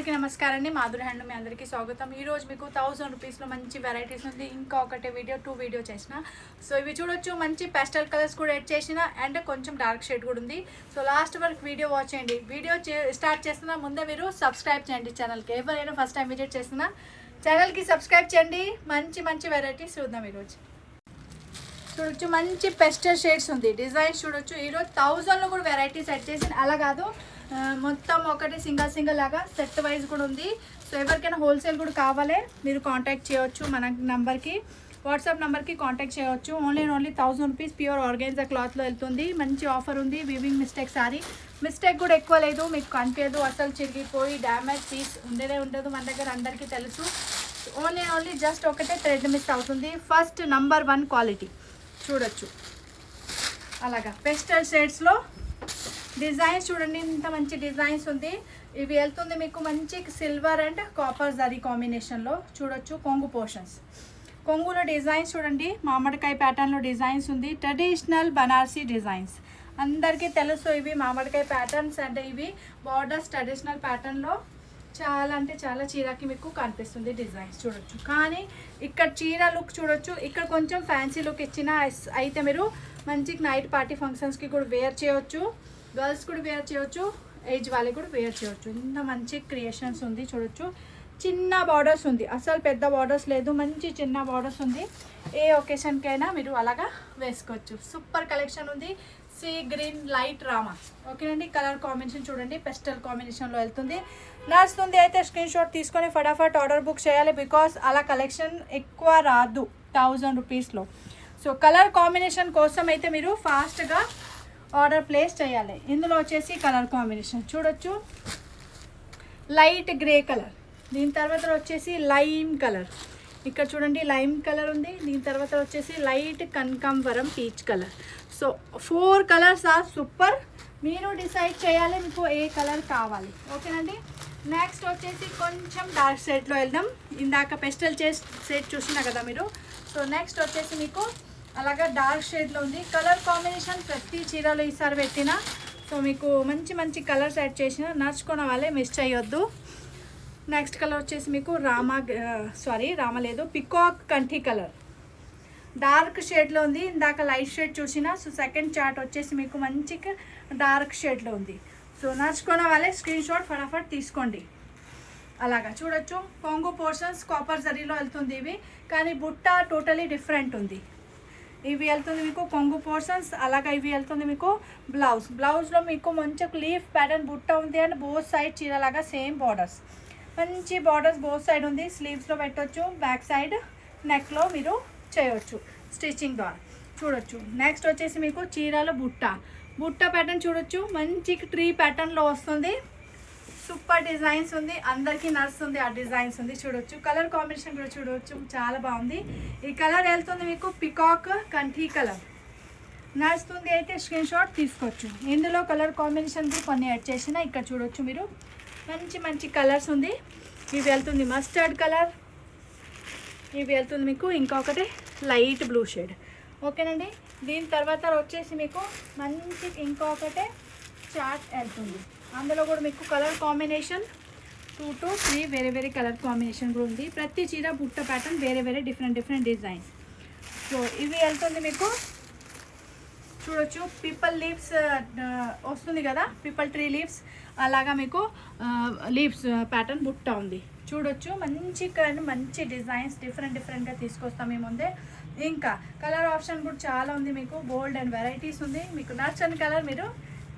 అందరికీ నమస్కారం అండి. మాధురి హ్యాండ్ మీ అందరికీ స్వాగతం. ఈరోజు మీకు 1000 రూపీస్లో మంచి వెరైటీస్ ఉంది. ఇంకా ఒకటే వీడియో 2 వీడియో చేసిన. సో ఇవి చూడొచ్చు, మంచి పెస్టల్ కలర్స్ కూడా యాడ్ చేసిన అండ్ కొంచెం డార్క్ షేడ్ కూడా ఉంది. సో లాస్ట్ వరకు వీడియో వాచ్ చేయండి. వీడియో స్టార్ట్ చేస్తున్నా ముందే మీరు సబ్స్క్రైబ్ చేయండి ఛానల్కి. ఎవరైనా ఫస్ట్ టైం విజిట్ చేస్తున్నా ఛానల్కి సబ్స్క్రైబ్ చేయండి. మంచి మంచి వెరైటీస్ చూద్దాం. ఈరోజు చూడొచ్చు, మంచి పెస్టల్ షేడ్స్ ఉంది. డిజైన్స్ చూడొచ్చు. ఈరోజు 1000లో కూడా వెరైటీస్ సెట్ చేసి అలా కాదు, మొత్తం ఒకటి సింగిల్ లాగా సెట్ వైజ్ కూడా ఉంది. సో ఎవరికైనా హోల్సేల్ కూడా కావాలి మీరు కాంటాక్ట్ చేయవచ్చు. మన నంబర్కి వాట్సాప్ నెంబర్కి కాంటాక్ట్ చేయవచ్చు. ఓన్లీ 1000 రూపీస్ ప్యూర్ ఆర్గాన్జా క్లాత్లో వెళ్తుంది. మంచి ఆఫర్ ఉంది. వివింగ్ మిస్టేక్ సారీ మిస్టేక్ కూడా ఎక్కువ లేదు, మీకు కనిపించదు. అసలు చిరిగిపోయి డ్యామేజ్ పీస్ ఉండదు మన దగ్గర, అందరికీ తెలుసు. ఓన్లీ జస్ట్ ఒకటే థ్రెడ్ మిస్ అవుతుంది. ఫస్ట్ నంబర్ 1 క్వాలిటీ చూడొచ్చు. అలాగా పెస్టల్ షేడ్స్లో డిజైన్స్ చూడండి, ఇంత మంచి డిజైన్స్ ఉంది. ఇవి వెళ్తుంది మీకు మంచి సిల్వర్ అండ్ కాపర్ జరీ కాంబినేషన్లో చూడొచ్చు. కొంగు పోర్షన్స్, కొంగులో డిజైన్స్ చూడండి. మామిడికాయ ప్యాటర్న్లో డిజైన్స్ ఉంది. ట్రెడిషనల్ బనారసీ డిజైన్స్ అందరికీ తెలుసు. ఇవి మామిడికాయ ప్యాటర్న్స్ అంటే ఇవి బార్డర్స్ ట్రెడిషనల్ ప్యాటర్న్లో చాలా అంటే చాలా చీరకి మీకు కనిపిస్తుంది డిజైన్స్ చూడొచ్చు. కానీ ఇక్కడ చీర లుక్ చూడొచ్చు. ఇక్కడ కొంచెం ఫ్యాన్సీ లుక్ ఇచ్చిన అయితే మీరు మంచి నైట్ పార్టీ ఫంక్షన్స్కి కూడా వేర్ చేయొచ్చు. గర్ల్స్ కూడా వేర్ చేయొచ్చు, ఏజ్ వాళ్ళకి కూడా వేర్ చేయొచ్చు. ఇంత మంచి క్రియేషన్స్ ఉంది చూడొచ్చు. చిన్న బార్డర్స్ ఉంది, అసలు పెద్ద బార్డర్స్ లేదు, మంచి చిన్న బార్డర్స్ ఉంది. ఏ ఒకేషన్కైనా మీరు అలాగా వేసుకోవచ్చు. సూపర్ కలెక్షన్ ఉంది. సీ గ్రీన్ లైట్ రామా ఓకేనండి. కలర్ కాంబినేషన్ చూడండి, పెస్టల్ కాంబినేషన్లో వెళ్తుంది. నడుస్తుంది అయితే స్క్రీన్ షాట్ తీసుకొని ఫటాఫట్ ఆర్డర్ బుక్ చేయాలి. బికాస్ అలా కలెక్షన్ ఎక్కువ రాదు 1000 రూపీస్లో. సో కలర్ కాంబినేషన్ కోసం అయితే మీరు ఫాస్ట్గా ఆర్డర్ ప్లేస్ చేయాలి. ఇందులో వచ్చేసి కలర్ కాంబినేషన్ చూడొచ్చు. లైట్ గ్రే కలర్, దీని తర్వాత వచ్చేసి లైమ్ కలర్. ఇక్కడ చూడండి లైమ్ కలర్ ఉంది. దీని తర్వాత వచ్చేసి లైట్ కనకాంబరం peach colour. So 4 colours are super. మీరు డిసైడ్ చేయాలి మీకు ఏ కలర్ కావాలి. ఓకేనండి. నెక్స్ట్ వచ్చేసి కొంచెం డార్క్ షేడ్లో వెళ్దాం. ఇందాక పెస్టల్ షేడ్ చూసినా కదా మీరు. సో నెక్స్ట్ వచ్చేసి మీకు అలాగా డార్క్ షేడ్లో ఉంది. కలర్ కాంబినేషన్ ప్రతి చీరలో ఈసారి పెట్టిన. సో మీకు మంచి మంచి కలర్స్ యాడ్ చేసిన, నడుచుకున్న వాళ్ళే మిస్ చేయొద్దు. నెక్స్ట్ కలర్ వచ్చేసి మీకు రామ లేదు, పికాక్ కంఠీ కలర్ డార్క్ షేడ్లో ఉంది. ఇందాక లైట్ షేడ్ చూసిన. సో సెకండ్ చార్ట్ వచ్చేసి మీకు మంచి డార్క్ షేడ్లో ఉంది. సో నడుచుకున్న వాళ్ళే స్క్రీన్ షాట్ ఫటాఫట్ తీసుకోండి. అలాగా చూడొచ్చు. కొంగు పోర్షన్స్ కాపర్ జరీలో వెళ్తుంది ఇవి, కానీ బుట్ట టోటలీ డిఫరెంట్ ఉంది. ఇవి వెళ్తుంది మీకు కొంగు పోర్షన్స్. అలాగా ఇవి వెళ్తుంది మీకు బ్లౌజ్లో మీకు మంచి లీఫ్ ప్యాటర్న్ బుట్ట ఉంది. అండ్ బోత్ సైడ్ చీరలాగా సేమ్ బార్డర్స్, మంచి బార్డర్స్ బోత్ సైడ్ ఉంది. స్లీవ్స్లో పెట్టవచ్చు, బ్యాక్ సైడ్ నెక్లో మీరు చేయవచ్చు స్టిచ్చింగ్ ద్వారా చూడొచ్చు. నెక్స్ట్ వచ్చేసి మీకు చీరలో బుట్ట ప్యాటర్న్ చూడొచ్చు. మంచి ట్రీ ప్యాటర్న్లో వస్తుంది. సూపర్ డిజైన్స్ ఉంది, అందరికీ నడుస్తుంది ఆ డిజైన్స్ ఉంది చూడొచ్చు. కలర్ కాంబినేషన్ కూడా చూడవచ్చు, చాలా బాగుంది. ఈ కలర్ వెళ్తుంది మీకు పికాక్ కంఠీ కలర్ నడుస్తుంది. అయితే స్క్రీన్ షాట్ తీసుకోవచ్చు. ఇందులో కలర్ కాంబినేషన్ కొన్ని యాడ్ చేసిన. ఇక్కడ చూడొచ్చు మీరు మంచి మంచి కలర్స్ ఉంది. ఇవి వెళ్తుంది మస్టర్డ్ కలర్, ఇవి వెళ్తుంది మీకు ఇంకొకటి లైట్ బ్లూ షేడ్. ఓకేనండి. దీని తర్వాత వచ్చేసి మీకు మంచి ఇంకొకటే చార్ట్ వెళ్తుంది. అందులో కూడా మీకు కలర్ కాంబినేషన్ 2 to 3 వేరే కలర్ కాంబినేషన్ కూడా ఉంది. ప్రతి చీర బుట్ట ప్యాటర్న్ వేరే డిఫరెంట్ డిజైన్స్. సో ఇవి వెళ్తుంది మీకు చూడొచ్చు. పీపల్ లీవ్స్ వస్తుంది కదా, పీపల్ ట్రీ లీవ్స్ అలాగా మీకు లీవ్స్ ప్యాటర్న్ బుట్ట ఉంది చూడొచ్చు. మంచి డిజైన్స్ డిఫరెంట్గా తీసుకొస్తాం మీ ముందే. ఇంకా కలర్ ఆప్షన్ కూడా చాలా ఉంది మీకు, బోల్డ్ అండ్ వెరైటీస్ ఉంది. మీకు నచ్చని కలర్ మీరు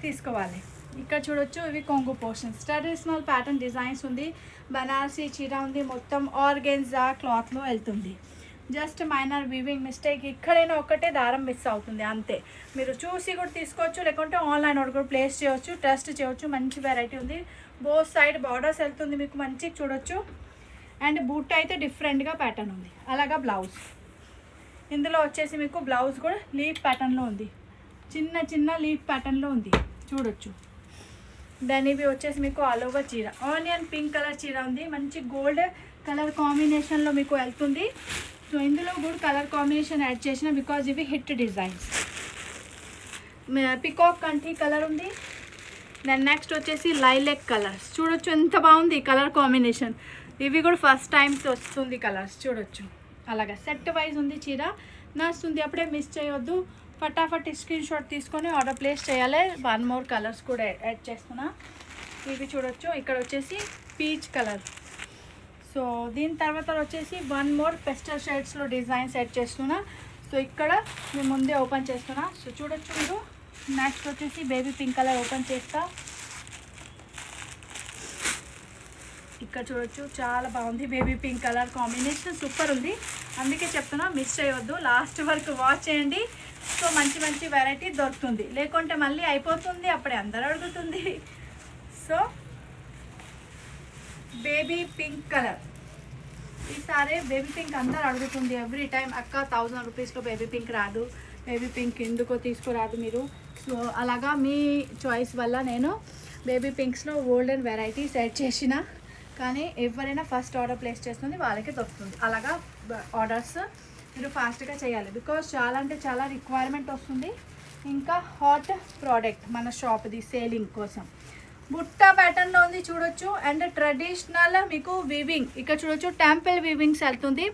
తీసుకోవాలి. ఇక్కడ చూడొచ్చు. ఇవి కొంగు పోర్షన్స్ ట్రెడిషనల్ ప్యాటర్న్ డిజైన్స్ ఉంది. బనారసీ చీర ఉంది, మొత్తం ఆర్గాన్జా క్లాత్లో వెళ్తుంది. జస్ట్ మైనర్ వీవింగ్ మిస్టేక్, ఇక్కడైనా ఒకటే దారం మిస్ అవుతుంది అంతే. మీరు చూసి కూడా తీసుకోవచ్చు, లేకుంటే ఆన్లైన్ ఆర్డర్ కూడా ప్లేస్ చేయవచ్చు, ట్రస్ట్ చేయవచ్చు. మంచి వెరైటీ ఉంది. బోత్ సైడ్ బార్డర్స్ వెళ్తుంది మీకు మంచి చూడొచ్చు. అండ్ బూట్ అయితే డిఫరెంట్గా ప్యాటర్న్ ఉంది. అలాగా బ్లౌజ్, ఇందులో వచ్చేసి మీకు బ్లౌజ్ కూడా లీఫ్ ప్యాటర్న్లో ఉంది. చిన్న లీఫ్ ప్యాటర్న్లో ఉంది చూడొచ్చు. దాని ఇవి వచ్చేసి మీకు ఆల్ ఓవర్ చీర ఆనియన్ పింక్ కలర్ చీర ఉంది. మంచి గోల్డ్ కలర్ కాంబినేషన్లో మీకు వెళ్తుంది. సో ఇందులో కూడా కలర్ కాంబినేషన్ యాడ్ చేసిన, బికాజ్ ఇవి హిట్ డిజైన్స్. పికాక్ కంఠీ కలర్ ఉంది. దెన్ నెక్స్ట్ వచ్చేసి లైలాక్ కలర్స్ చూడొచ్చు ఎంత బాగుంది కలర్ కాంబినేషన్. ఇవి కూడా ఫస్ట్ టైమ్స్ వస్తుంది కలర్స్ చూడొచ్చు. అలాగా సెట్ వైజ్ ఉంది చీర, నచ్చుతుంది. అప్పుడే మిస్ చేయొద్దు, ఫటాఫట్ స్క్రీన్ షాట్ తీసుకొని ఆర్డర్ ప్లేస్ చేయాలి. 1 మోర్ కలర్స్ కూడా యాడ్ చేస్తున్నా. ఇవి చూడొచ్చు. ఇక్కడ వచ్చేసి పీచ్ కలర్. సో దీని తర్వాత వచ్చేసి 1 మోర్ పెస్టల్ షేడ్స్లో డిజైన్ సెట్ చేస్తున్నా. సో ఇక్కడ మేము ముందే ఓపెన్ చేస్తున్నా. సో చూడొచ్చు మీరు. నెక్స్ట్ వచ్చేసి బేబీ పింక్ కలర్ ఓపెన్ చేస్తా. ఇక్కడ చూడొచ్చు చాలా బాగుంది. Baby pink colour combination super ఉంది. అందుకే చెప్తున్నా మిస్ చేయవద్దు, లాస్ట్ వరకు వాచ్ చేయండి. సో మంచి మంచి వెరైటీ దొరుకుతుంది, లేకుంటే మళ్ళీ అయిపోతుంది, అప్పుడే అందరూ అడుగుతుంది. సో బేబీ పింక్ కలర్, ఈసారి బేబీ పింక్ అందరూ అడుగుతుంది ఎవ్రీ టైం. అక్క 1000 రూపీస్లో బేబీ పింక్ రాదు, బేబీ పింక్ ఎందుకో తీసుకురాదు మీరు. సో అలాగా మీ చాయిస్ వల్ల నేను బేబీ పింక్స్లో గోల్డెన్ వెరైటీ సెట్ చేసిన. కానీ ఎవరైనా ఫస్ట్ ఆర్డర్ ప్లేస్ చేస్తుంది వాళ్ళకి దొరుకుతుంది. అలాగా ఆర్డర్స్ మీరు ఫాస్ట్గా చేయాలి, బికాజ్ చాలా అంటే చాలా రిక్వైర్మెంట్ వస్తుంది. ఇంకా హాట్ ప్రోడక్ట్ మన షాప్ది సేలింగ్ కోసం. బుట్ట ప్యాటర్న్లో ఉంది చూడొచ్చు. అండ్ ట్రెడిషనల్ మీకు వీవింగ్ ఇక్కడ చూడొచ్చు. టెంపుల్ వీవింగ్స్ వెళ్తుంది.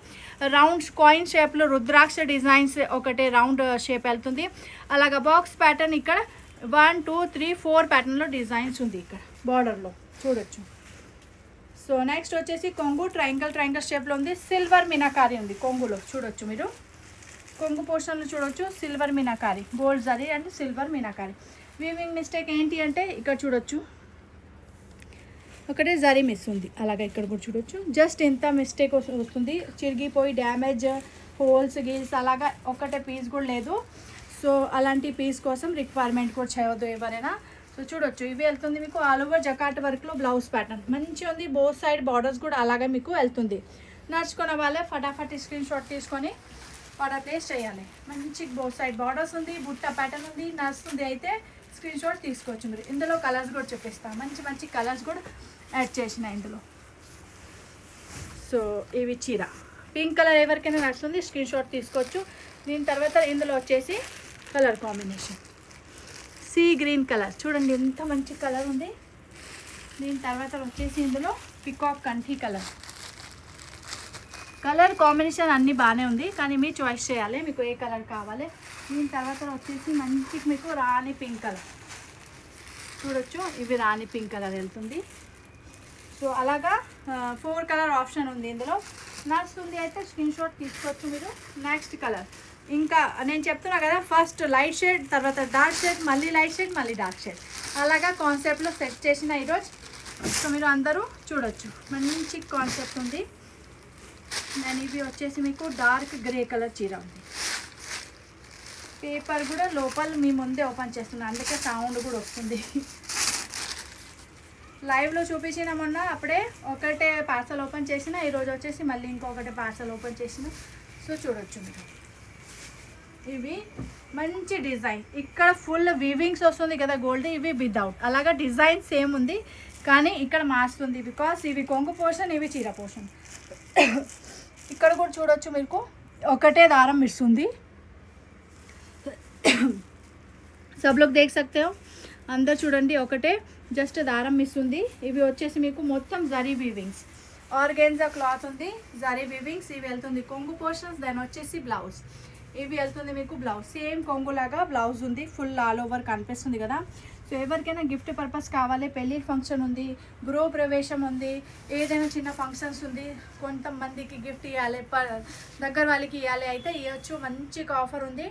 రౌండ్స్ కాయిన్ షేప్లో రుద్రాక్ష డిజైన్స్ ఒకటే రౌండ్ షేప్ వెళ్తుంది. అలాగా బాక్స్ ప్యాటర్న్ ఇక్కడ 1 2 3 4 ప్యాటర్న్లో డిజైన్స్ ఉంది ఇక్కడ బార్డర్లో చూడొచ్చు. సో నెక్స్ట్ వచ్చేసి కొంగు ట్రయాంగిల్ షేప్లో ఉంది. సిల్వర్ మీనాకారి ఉంది కొంగులో చూడొచ్చు మీరు. కొంగు పోర్షన్లో చూడొచ్చు silver meenakari, gold zari and silver meenakari. Weaving mistake ఏంటి అంటే ఇక్కడ చూడొచ్చు ఒకటే జరీ మిస్ ఉంది. అలాగా ఇక్కడ కూడా చూడొచ్చు. జస్ట్ ఇంత మిస్టేక్ వస్తుంది, చిరిగిపోయి డ్యామేజ్ హోల్స్ గీల్స్ అలాగా ఒకటే పీస్ కూడా లేదు. సో అలాంటి పీస్ కోసం రిక్వైర్మెంట్ కూడా చేయవద్దు ఎవరైనా. సో చూడొచ్చు ఇవి వెళ్తుంది మీకు ఆల్ ఓవర్ జకాట్ వర్క్లో బ్లౌజ్ ప్యాటర్న్ మంచిగా ఉంది. బోత్ సైడ్ బార్డర్స్ కూడా అలాగే మీకు వెళ్తుంది. నడుచుకున్న వాళ్ళే ఫటాఫట్ స్క్రీన్ షాట్ తీసుకొని ఆర్డర్ ప్లేస్ చేయాలి. మంచి బోత్ సైడ్ బార్డర్స్ ఉంది, బుట్ట ప్యాటర్న్ ఉంది, నడుస్తుంది. అయితే స్క్రీన్ షాట్ తీసుకోవచ్చు మీరు. ఇందులో కలర్స్ కూడా చూపిస్తాను, మంచి మంచి కలర్స్ కూడా యాడ్ చేసిన ఇందులో. సో ఇవి చీర పింక్ కలర్ ఎవరికైనా నడుస్తుంది స్క్రీన్ షాట్ తీసుకోవచ్చు. దీని తర్వాత ఇందులో వచ్చేసి colour combination sea green colour చూడండి ఎంత మంచి కలర్ ఉంది. దీని తర్వాత వచ్చేసి ఇందులో పికాక్ కంఠీ కలర్. కలర్ కాంబినేషన్ అన్నీ బాగానే ఉంది, కానీ మీ చాయిస్ చేయాలి మీకు ఏ కలర్ కావాలి. దీని తర్వాత వచ్చేసి మంచి మీకు రాణి పింక్ కలర్ చూడొచ్చు. ఇవి రాణి పింక్ కలర్ వెళ్తుంది. సో అలాగా 4 కలర్ ఆప్షన్ ఉంది ఇందులో. నడుస్తుంది అయితే స్క్రీన్ షాట్ తీసుకోవచ్చు మీరు. నెక్స్ట్ కలర్ ఇంకా నేను చెప్తున్నా కదా, ఫస్ట్ లైట్ షేడ్, తర్వాత డార్క్ షేడ్, మళ్ళీ లైట్ షేడ్, మళ్ళీ డార్క్ షేడ్, అలాగా కాన్సెప్ట్లో సెట్ చేసిన ఈరోజు. సో మీరు అందరూ చూడొచ్చు మంచి కాన్సెప్ట్ ఉంది. నేను ఇవి వచ్చేసి మీకు డార్క్ గ్రే కలర్ చీర ఉంది. పేపర్ కూడా లోపల మీ ముందే ఓపెన్ చేస్తున్నాను, అందుకే సౌండ్ కూడా వస్తుంది. లైవ్లో చూపించిన మొన్న అప్పుడే ఒకటే పార్సల్ ఓపెన్ చేసిన, ఈరోజు వచ్చేసి మళ్ళీ ఇంకొకటి పార్సల్ ఓపెన్ చేసిన. సో చూడొచ్చు మీరు. ఇవి మంచి డిజైన్, ఇక్కడ ఫుల్ వీవింగ్స్ వస్తుంది కదా గోల్డ్, ఇవి వితౌట్. అలాగా డిజైన్ సేమ్ ఉంది కానీ ఇక్కడ మారుస్తుంది, బికాస్ ఇవి కొంగు పోర్షన్, ఇవి చీర పోర్షన్. ఇక్కడ కూడా చూడొచ్చు మీకు ఒకటే దారం మిస్తుంది. सब लोग देख सकते हो अंदर చూడండి ఒకటే జస్ట్ దారం మిస్ ఉంది. ఇవి వచ్చేసి మీకు మొత్తం జరీ వీవింగ్స్, ఆర్గాన్జా క్లాత్ ఉంది, జరీ వీవింగ్స్. ఇవి వెళ్తుంది కొంగు పోర్షన్స్. దెన్ వచ్చేసి బ్లౌజ్, ఇవి వెళ్తుంది మీకు బ్లౌజ్. సేమ్ కొంగులాగా బ్లౌజ్ ఉంది, ఫుల్ ఆల్ ఓవర్ కనిపిస్తుంది కదా. సో ఎవరికైనా గిఫ్ట్ పర్పస్ కావాలి, పెళ్ళి ఫంక్షన్ ఉంది, గృహ ప్రవేశం ఉంది, ఏదైనా చిన్న ఫంక్షన్స్ ఉంది, కొంతమందికి గిఫ్ట్ ఇవ్వాలి, దగ్గర వాళ్ళకి ఇవ్వాలి అయితే ఇవ్వచ్చు. మంచి ఆఫర్ ఉంది,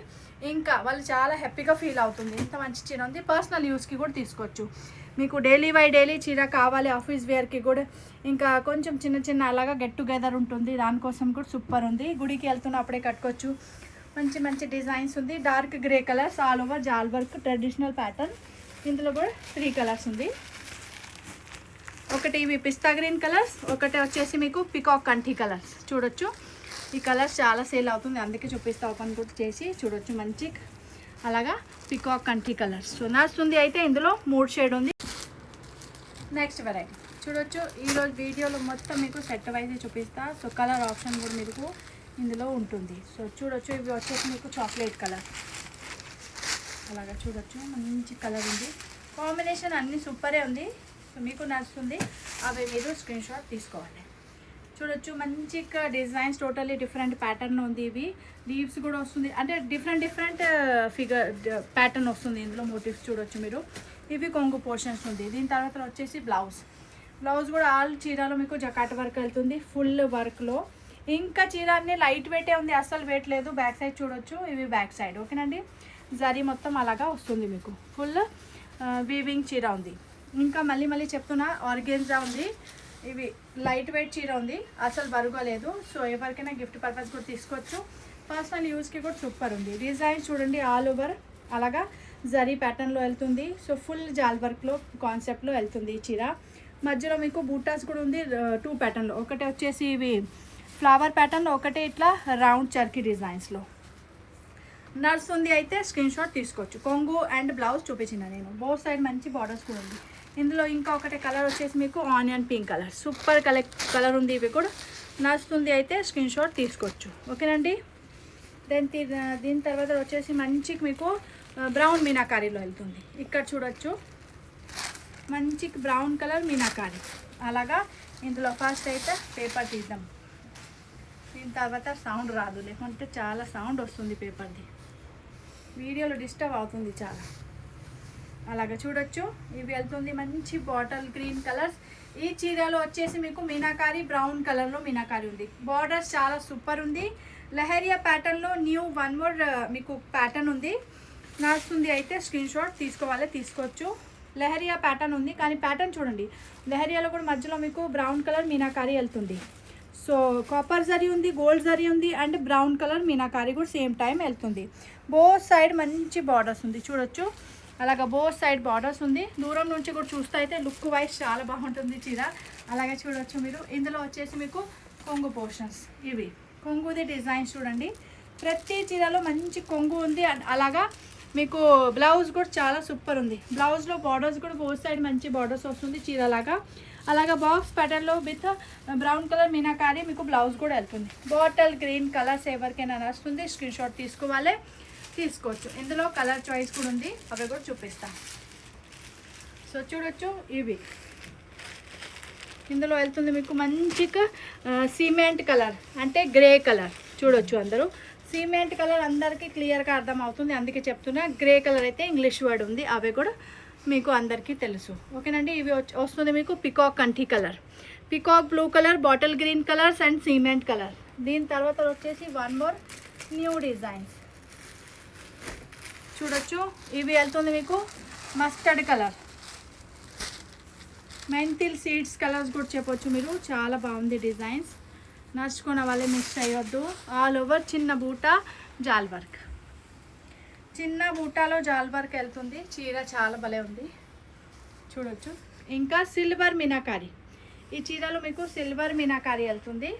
ఇంకా వాళ్ళు చాలా హ్యాపీగా ఫీల్ అవుతుంది. ఇంత మంచి చీర ఉంది. పర్సనల్ యూస్కి కూడా తీసుకోవచ్చు. మీకు డైలీ బై డైలీ చీర కావాలి, ఆఫీస్ వేర్కి కూడా, ఇంకా కొంచెం చిన్న చిన్న అలాగా గెట్ టుగెదర్ ఉంటుంది, దానికోసం కూడా సూపర్ ఉంది. గుడికి వెళ్తున్నప్పుడే కట్టుకోవచ్చు. మంచి మంచి డిజైన్స్ ఉంది. Dark grey colours, all over jaal work, traditional pattern. ఇందులో కూడా 3 కలర్స్ ఉంది. ఒకటి ఇవి పిస్తా గ్రీన్ కలర్స్, ఒకటి వచ్చేసి మీకు పికాక్ కంఠీ కలర్స్. చూడొచ్చు ఈ కలర్స్ చాలా సేల్ అవుతుంది, అందుకే చూపిస్తా. ఓపెన్ కూడా చేసి చూడొచ్చు. మంచి అలాగా పికాక్ కంఠీ కలర్స్. సో నడుస్తుంది అయితే ఇందులో 3 షేడ్ ఉంది. నెక్స్ట్ వెరైటీ చూడొచ్చు. ఈరోజు వీడియోలో మొత్తం మీకు సెట్ వైజ్ చూపిస్తా. సో కలర్ ఆప్షన్ కూడా మీకు ఇందులో ఉంటుంది. సో చూడొచ్చు ఇవి వచ్చేసి మీకు చాక్లెట్ కలర్, అలాగా చూడొచ్చు మంచి కలర్ ఉంది. కాంబినేషన్ అన్నీ సూపరే ఉంది. సో మీకు నచ్చుతుంది, అవి మీరు స్క్రీన్ షాట్ తీసుకోవాలి. చూడొచ్చు మంచిగా డిజైన్స్ టోటల్లీ డిఫరెంట్ ప్యాటర్న్ ఉంది. ఇవి లీవ్స్ కూడా వస్తుంది, అంటే డిఫరెంట్ ఫిగర్ ప్యాటర్న్ వస్తుంది ఇందులో. మోటివ్స్ చూడొచ్చు మీరు. ఇవి కొంగు పోర్షన్స్ ఉంది. దీని తర్వాత వచ్చేసి బ్లౌజ్ కూడా ఆల్ చీరలో మీకు జకాట్ వర్క్ వెళ్తుంది ఫుల్ వర్క్లో. ఇంకా చీర అన్నీ లైట్ వెయిటే ఉంది, అస్సలు వెయిట్ లేదు. బ్యాక్ సైడ్ చూడొచ్చు, ఇవి బ్యాక్ సైడ్. ఓకేనండి, జరీ మొత్తం అలాగా వస్తుంది మీకు. ఫుల్ వీవింగ్ చీర ఉంది. ఇంకా మళ్ళీ చెప్తున్నా, ఆర్గెన్జా ఉంది. ఇవి లైట్ వెయిట్ చీర ఉంది, అసలు బరుగలేదు. సో ఎవరికైనా గిఫ్ట్ పర్పస్ కూడా తీసుకోవచ్చు, పర్సనల్ యూస్కి కూడా సూపర్ ఉంది. డిజైన్ చూడండి, ఆల్ ఓవర్ అలాగా జరీ ప్యాటర్న్లో వెళ్తుంది. సో ఫుల్ జాల్ వర్క్లో కాన్సెప్ట్లో వెళ్తుంది ఈ చీర. మధ్యలో మీకు బూటాస్ కూడా ఉంది 2 ప్యాటర్న్లో. ఒకటి వచ్చేసి ఇవి ఫ్లవర్ ప్యాటర్న్, ఒకటే ఇట్లా రౌండ్ చర్కీ డిజైన్స్లో నడుస్తుంది. అయితే స్క్రీన్ షాట్ తీసుకోవచ్చు. కొంగు అండ్ బ్లౌజ్ చూపించిన నేను. బోత్ సైడ్ మంచి బార్డర్స్ కూడా ఉంది. ఇందులో ఇంకా ఒకటి కలర్ వచ్చేసి మీకు onion pink colour, super colour ఉంది. ఇవి కూడా నచ్చుతుంది, అయితే స్క్రీన్ షాట్ తీసుకోవచ్చు. ఓకేనండి. దీని తర్వాత వచ్చేసి మంచి మీకు బ్రౌన్ మీనాకారీలో వెళ్తుంది. ఇక్కడ చూడొచ్చు మంచి బ్రౌన్ కలర్ మీనాకారీ అలాగా. ఇందులో ఫస్ట్ అయితే పేపర్ తీద్దాం. దీని తర్వాత సౌండ్ రాదు, లేకుంటే చాలా సౌండ్ వస్తుంది పేపర్ది, వీడియోలో డిస్టర్బ్ అవుతుంది చాలా. అలాగా చూడొచ్చు, ఇవి వెళ్తుంది మంచి బాటిల్ గ్రీన్ కలర్స్. ఈ చీరలో వచ్చేసి మీకు మీనాకారీ బ్రౌన్ కలర్లో మీనాకారీ ఉంది. బార్డర్స్ చాలా సూపర్ ఉంది. లహరియా ప్యాటర్న్లో న్యూ 1 మోర్ మీకు ప్యాటర్న్ ఉంది, నడుస్తుంది. అయితే స్క్రీన్ షాట్ తీసుకోవచ్చు. లహరియా ప్యాటర్న్ ఉంది, కానీ ప్యాటర్న్ చూడండి, లహరియాలో కూడా మధ్యలో మీకు బ్రౌన్ కలర్ మీనాకారీ వెళ్తుంది. సో కాపర్ జరీ ఉంది, గోల్డ్ జరీ ఉంది, అండ్ బ్రౌన్ కలర్ మీనాకారీ కూడా సేమ్ టైం వెళ్తుంది. బోత్ సైడ్ మంచి బార్డర్స్ ఉంది చూడొచ్చు. అలాగా బోత్ సైడ్ బార్డర్స్ ఉంది. దూరం నుంచి కూడా చూస్తే అయితే లుక్ వైజ్ చాలా బాగుంటుంది చీర. అలాగే చూడొచ్చు మీరు. ఇందులో వచ్చేసి మీకు కొంగు పోర్షన్స్, ఇవి కొంగుది డిజైన్స్ చూడండి. ప్రతి చీరలో మంచి కొంగు ఉంది. అలాగా మీకు బ్లౌజ్ కూడా చాలా సూపర్ ఉంది. బ్లౌజ్లో బార్డర్స్ కూడా బోత్ సైడ్ మంచి బార్డర్స్ వస్తుంది చీరలాగా. అలాగా బాక్స్ ప్యాటర్న్లో విత్ బ్రౌన్ కలర్ మీనాకారీ మీకు బ్లౌజ్ కూడా వెళ్తుంది. బాటిల్ గ్రీన్ కలర్స్ ఎవరికైనా నచ్చుతుంది, స్క్రీన్ షాట్ తీసుకోవచ్చు. ఇందులో కలర్ చాయిస్ కూడా ఉంది, అవి కూడా చూపిస్తాను. సో చూడొచ్చు, ఇవి ఇందులో వెళ్తుంది మీకు మంచిగా సిమెంట్ కలర్, అంటే గ్రే కలర్ చూడొచ్చు. అందరూ సిమెంట్ కలర్ అందరికీ క్లియర్గా అర్థం అవుతుంది, అందుకే చెప్తున్నా. గ్రే కలర్ అయితే ఇంగ్లీష్ వర్డ్ ఉంది, అవి కూడా మీకు అందరికీ తెలుసు. ఓకేనండి. ఇవి వస్తుంది మీకు పికాక్ కంఠీ colour, peacock blue colour, bottle green colours and cement colour. దీని తర్వాత వచ్చేసి 1 మోర్ న్యూ డిజైన్స్ చూడొచ్చు. ఇవి వెళ్తుంది మీకు మస్టర్డ్ కలర్, మెంతిల్ సీడ్స్ కలర్స్ కూడా చెప్పొచ్చు మీరు. చాలా బాగుంది డిజైన్స్, నడుచుకున్న వాళ్ళే మిస్ అయ్యొద్దు. ఆల్ ఓవర్ చిన్న బూటా జాల్ వర్క్, చిన్న బూటాలో జాల్ వర్క్ వెళ్తుంది. చీర చాలా భలే ఉంది చూడొచ్చు. ఇంకా సిల్వర్ మీనాకారీ, ఈ చీరలో మీకు సిల్వర్ మీనాకారీ వెళ్తుంది.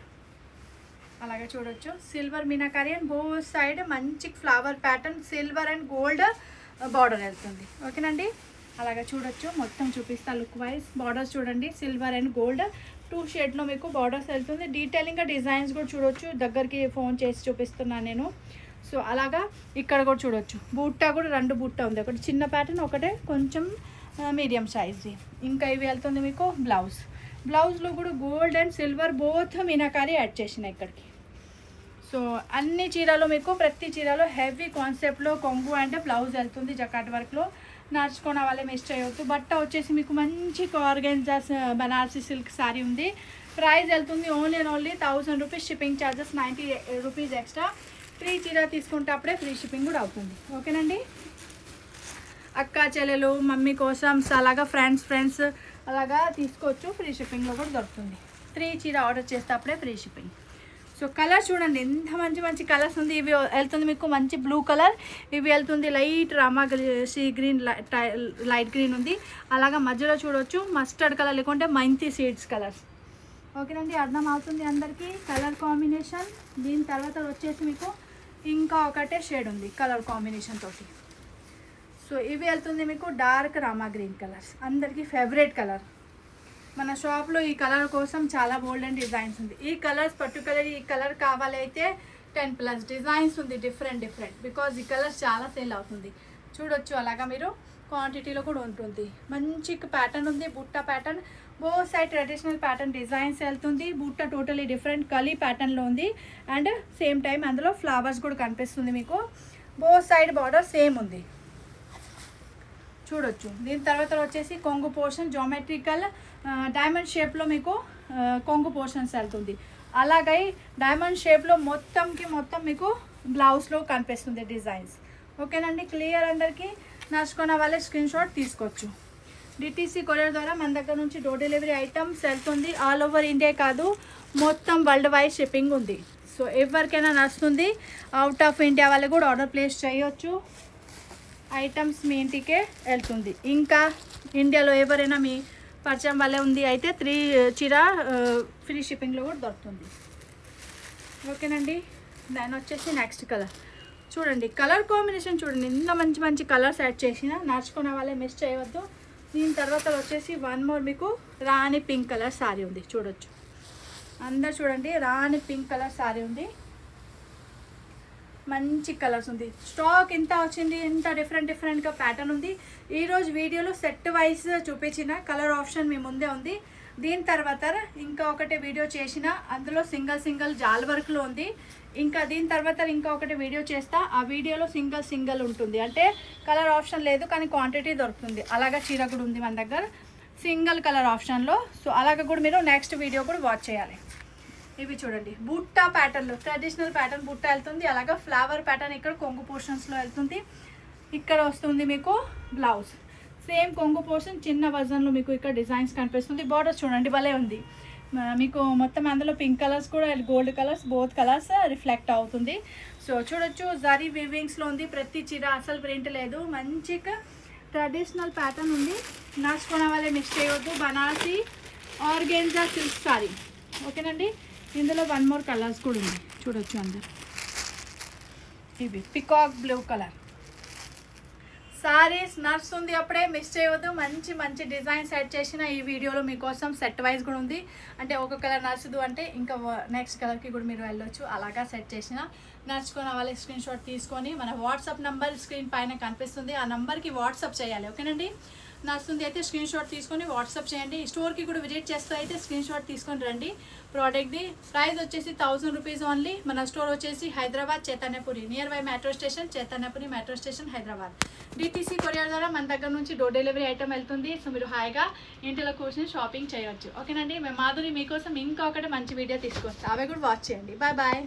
అలాగే చూడొచ్చు silver meenakari and both side మంచి flower pattern, silver and gold border వెళ్తుంది. ఓకేనండి. అలాగే చూడొచ్చు, మొత్తం చూపిస్తా లుక్ వైజ్. బార్డర్స్ చూడండి, సిల్వర్ అండ్ గోల్డ్ 2 షేడ్లో మీకు బార్డర్స్ వెళ్తుంది. డీటెయిలింగ్గా డిజైన్స్ కూడా చూడొచ్చు, దగ్గరికి ఫోన్ చేసి చూపిస్తున్నాను నేను. సో అలాగా ఇక్కడ కూడా చూడొచ్చు, బూట్టా కూడా 2 బూట్టా ఉంది, ఒకటి చిన్న ప్యాటర్న్, ఒకటే కొంచెం మీడియం సైజ్ది. ఇంకా ఇవి వెళ్తుంది మీకు బ్లౌజ్లో కూడా gold and silver both meenakari add చేసిన ఇక్కడికి. సో అన్ని చీరలో మీకు ప్రతి చీరలో హెవీ కాన్సెప్ట్లో కొంగు అండ్ బ్లౌజ్ వెళ్తుంది జకాట్ వర్క్లో. నడుచుకున్న వాళ్ళే మిస్ చేయవద్దు. బట్ట వచ్చేసి మీకు మంచి ఆర్గెన్జా బనారసి సిల్క్ శారీ ఉంది. ప్రైస్ వెళ్తుంది only 1000 rupees. Shipping charges 90 rupees extra. 3 చీర తీసుకుంటే అప్పుడే ఫ్రీ షిప్పింగ్ కూడా అవుతుంది. ఓకేనండి. అక్క చెల్లెలు మమ్మీ కోసం అలాగా ఫ్రెండ్స్ అలాగా తీసుకోవచ్చు, ఫ్రీ షిప్పింగ్లో కూడా దొరుకుతుంది. 3 చీర ఆర్డర్ చేస్తే అప్పుడే ఫ్రీ షిప్పింగ్. సో కలర్ చూడండి, ఎంత మంచి కలర్స్ ఉంది. ఇవి వెళ్తుంది మీకు మంచి బ్లూ కలర్, ఇవి వెళ్తుంది light Rama sea green, light green ఉంది. అలాగా మధ్యలో చూడొచ్చు మస్టర్డ్ కలర్, లేకుంటే మెంతి సీడ్స్ కలర్స్. ఓకేనండి, అర్థం అవుతుంది అందరికీ కలర్ కాంబినేషన్. దీని తర్వాత వచ్చేసి మీకు ఇంకా ఒకటే షేడ్ ఉంది కలర్ కాంబినేషన్ తోటి. సో ఇవి వెళ్తుంది మీకు డార్క్ రామా గ్రీన్ కలర్స్, అందరికీ ఫేవరెట్ కలర్. మన షాప్లో ఈ కలర్ కోసం చాలా బోల్డ్ అండ్ డిజైన్స్ ఉంది. ఈ కలర్స్ పర్టికులర్ ఈ కలర్ కావాలైతే 10+ డిజైన్స్ ఉంది, డిఫరెంట్. బికాజ్ ఈ కలర్స్ చాలా సేల్ అవుతుంది చూడొచ్చు. అలాగా మీరు క్వాంటిటీలో కూడా ఉంటుంది. మంచి ప్యాటర్న్ ఉంది, బుట్ట pattern. Both side traditional pattern designs వెళ్తుంది. బుట్ట టోటలీ డిఫరెంట్ కలీ ప్యాటర్న్లో ఉంది. అండ్ సేమ్ టైం అందులో ఫ్లవర్స్ కూడా కనిపిస్తుంది మీకు. బోత్ సైడ్ బార్డర్ సేమ్ ఉంది చూడొచ్చు. దీని తర్వాత వచ్చేసి కొంగు పోర్షన్ జామెట్రికల్ డైమండ్ షేప్లో మీకు కొంగు పోర్షన్స్ వెళ్తుంది. అలాగే డైమండ్ షేప్లో మొత్తం మీకు బ్లౌజ్లో కనిపిస్తుంది డిజైన్స్. ఓకేనండి, క్లియర్ అందరికీ. నచ్చుకున్న వాళ్ళే స్క్రీన్ షాట్ తీసుకోవచ్చు. డిటీసీ కొరియర్ ద్వారా మన దగ్గర నుంచి డోర్ డెలివరీ ఐటమ్స్ వెళ్తుంది. ఆల్ ఓవర్ ఇండియా కాదు, మొత్తం వరల్డ్ వైడ్ షిప్పింగ్ ఉంది. సో ఎవరికైనా నచ్చుతుంది. అవుట్ ఆఫ్ ఇండియా వాళ్ళు కూడా ఆర్డర్ ప్లేస్ చేయొచ్చు. ఐటమ్స్ మీ ఇంటికే వెళ్తుంది. ఇంకా ఇండియాలో ఎవరైనా మీ పరిచయం వల్లే ఉంది అయితే 3 చీర ఫ్రీ షిప్పింగ్లో కూడా దొరుకుతుంది. ఓకేనండి, దాని వచ్చేసి నెక్స్ట్ కలర్ చూడండి. కలర్ కాంబినేషన్ చూడండి, ఇంత మంచి కలర్స్ యాడ్ చేసిన. నడుచుకునే వాళ్ళే మిస్ చేయవద్దు. దీని తర్వాత వచ్చేసి వన్ మోర్ మీకు రాణి పింక్ కలర్ శారీ ఉంది చూడొచ్చు. అందరు చూడండి, రాణి పింక్ కలర్ శారీ ఉంది. మంచి కలర్స్ ఉంది. స్టాక్ ఇంత వచ్చింది, ఇంత డిఫరెంట్గా ప్యాటర్న్ ఉంది. ఈరోజు వీడియోలో సెట్ వైజ్ చూపించిన కలర్ ఆప్షన్ మీ ముందే ఉంది. దీని తర్వాత ఇంకా ఒకటి వీడియో చేసిన, అందులో సింగిల్ జాల్ వర్క్లో ఉంది. ఇంకా దీని తర్వాత ఇంకా ఒకటి వీడియో చేస్తా, ఆ వీడియోలో సింగిల్ ఉంటుంది. అంటే కలర్ ఆప్షన్ లేదు కానీ క్వాంటిటీ దొరుకుతుంది. అలాగా చీర కూడా ఉంది మన దగ్గర సింగిల్ కలర్ ఆప్షన్లో. సో అలాగ కూడా మీరు నెక్స్ట్ వీడియో కూడా వాచ్ చేయాలి. ఇవి చూడండి, బుట్ట ప్యాటర్న్లో ట్రెడిషనల్ ప్యాటర్న్ బుట్ట వెళ్తుంది. అలాగా ఫ్లవర్ ప్యాటర్న్ ఇక్కడ కొంగు పోర్షన్స్లో వెళ్తుంది. ఇక్కడ వస్తుంది మీకు బ్లౌజ్ సేమ్ కొంగు పోర్షన్ చిన్న వర్జన్లో మీకు ఇక్కడ డిజైన్స్ కనిపిస్తుంది. బార్డర్స్ చూడండి భలే ఉంది మీకు. మొత్తం అందులో పింక్ కలర్స్ కూడా gold colours both colours reflect అవుతుంది. సో చూడొచ్చు, జరీ వీవింగ్స్లో ఉంది. ప్రతి చీర అసలు ప్రింట్ లేదు. మంచిగా ట్రెడిషనల్ ప్యాటర్న్ ఉంది. నడుచుకునే వాళ్ళే మిస్ చేయవద్దు. Banarasi organza silk sorry. ఓకేనండి, ఇందులో వన్ మోర్ కలర్స్ కూడా ఉంది చూడొచ్చు అందరు. ఇవి పికాక్ బ్లూ కలర్ సారీస్ నడుస్తుంది, అప్పుడే మిస్ చేయవద్దు. మంచి డిజైన్ సెట్ చేసిన ఈ వీడియోలో మీకోసం సెట్ వైజ్ కూడా ఉంది. అంటే ఒక కలర్ నచ్చదు అంటే ఇంకా నెక్స్ట్ కలర్కి కూడా మీరు వెళ్ళొచ్చు. అలాగా సెట్ చేసిన. నడుచుకున్న వాళ్ళకి స్క్రీన్ షాట్ తీసుకొని మన వాట్సాప్ నెంబర్ స్క్రీన్ పైన కనిపిస్తుంది, ఆ నెంబర్కి వాట్సాప్ చేయాలి. ఓకేనండి, నచ్చుతుంది అయితే స్క్రీన్ షాట్ తీసుకొని వాట్సాప్ చేయండి. స్టోర్కి కూడా విజిట్ చేస్తూ అయితే స్క్రీన్ షాట్ తీసుకొని రండి. ప్రోడక్ట్ది ప్రైస్ వచ్చేసి 1000 రూపీస్ ఓన్లీ. మన స్టోర్ వచ్చేసి Hyderabad Chaitanyapuri, near by metro station, Chaitanyapuri metro station Hyderabad. DTC courier ద్వారా మన దగ్గర నుంచి డోర్ డెలివరీ ఐటమ్ వెళ్తుంది. సో మీరు హాయిగా ఇంటిలో కూర్చొని షాపింగ్ చేయవచ్చు. ఓకేనండి, మేము మాధురి మీకోసం ఇంకా ఒకటి మంచి వీడియో తీసుకొస్తాం, అవి కూడా వాచ్ చేయండి. బాయ్.